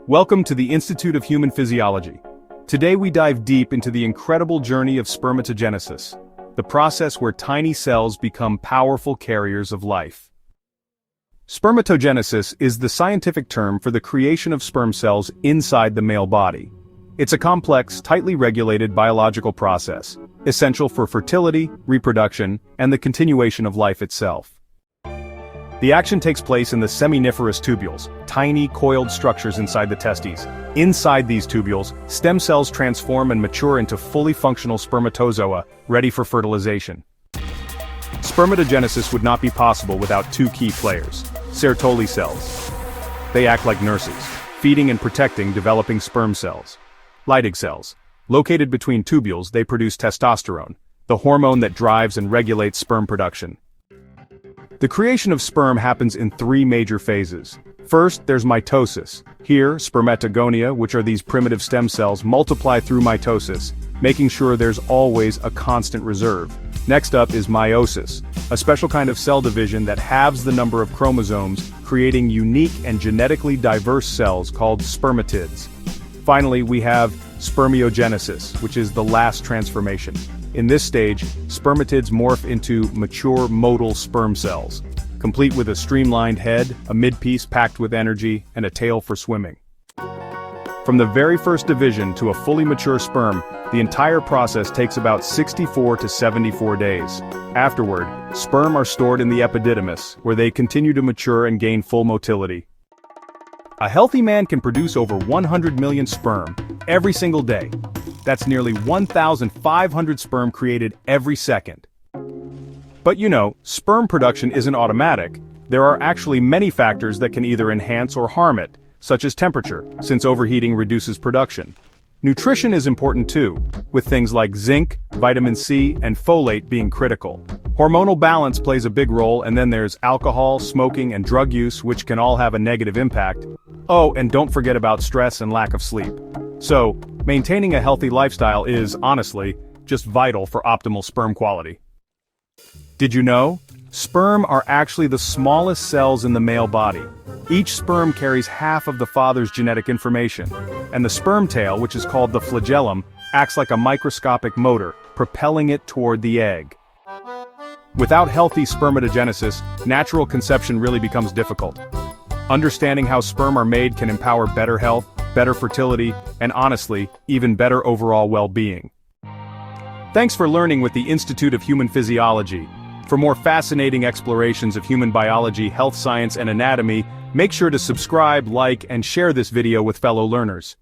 Welcome to the Institute of Human Physiology. Today we dive deep into the incredible journey of spermatogenesis, the process where tiny cells become powerful carriers of life. Spermatogenesis is the scientific term for the creation of sperm cells inside the male body. It's a complex, tightly regulated biological process, essential for fertility, reproduction, and the continuation of life itself. The action takes place in the seminiferous tubules, tiny coiled structures inside the testes. Inside these tubules, stem cells transform and mature into fully functional spermatozoa, ready for fertilization. Spermatogenesis would not be possible without two key players: Sertoli cells. They act like nurses, feeding and protecting developing sperm cells. Leydig cells. Located between tubules, they produce testosterone, the hormone that drives and regulates sperm production. The creation of sperm happens in three major phases. First, there's mitosis. Here, spermatogonia, which are these primitive stem cells, multiply through mitosis, making sure there's always a constant reserve. Next up is meiosis, a special kind of cell division that halves the number of chromosomes, creating unique and genetically diverse cells called spermatids. Finally, we have spermiogenesis, which is the last transformation. In this stage, spermatids morph into mature motile sperm cells, complete with a streamlined head, a midpiece packed with energy, and a tail for swimming. From the very first division to a fully mature sperm, the entire process takes about 64 to 74 days. Afterward, sperm are stored in the epididymis, where they continue to mature and gain full motility. A healthy man can produce over 100 million sperm every single day. That's nearly 1,500 sperm created every second. But sperm production isn't automatic. There are actually many factors that can either enhance or harm it, such as temperature, since overheating reduces production. Nutrition is important too, with things like zinc, vitamin C, and folate being critical. Hormonal balance plays a big role, and then there's alcohol, smoking, and drug use, which can all have a negative impact. Oh, and don't forget about stress and lack of sleep. So, maintaining a healthy lifestyle is, honestly, just vital for optimal sperm quality. Did you know? Sperm are actually the smallest cells in the male body. Each sperm carries half of the father's genetic information, and the sperm tail, which is called the flagellum, acts like a microscopic motor, propelling it toward the egg. Without healthy spermatogenesis, natural conception really becomes difficult. Understanding how sperm are made can empower better health, better fertility, and honestly, even better overall well-being. Thanks for learning with the Institute of Human Physiology. For more fascinating explorations of human biology, health science, and anatomy, make sure to subscribe, like, and share this video with fellow learners.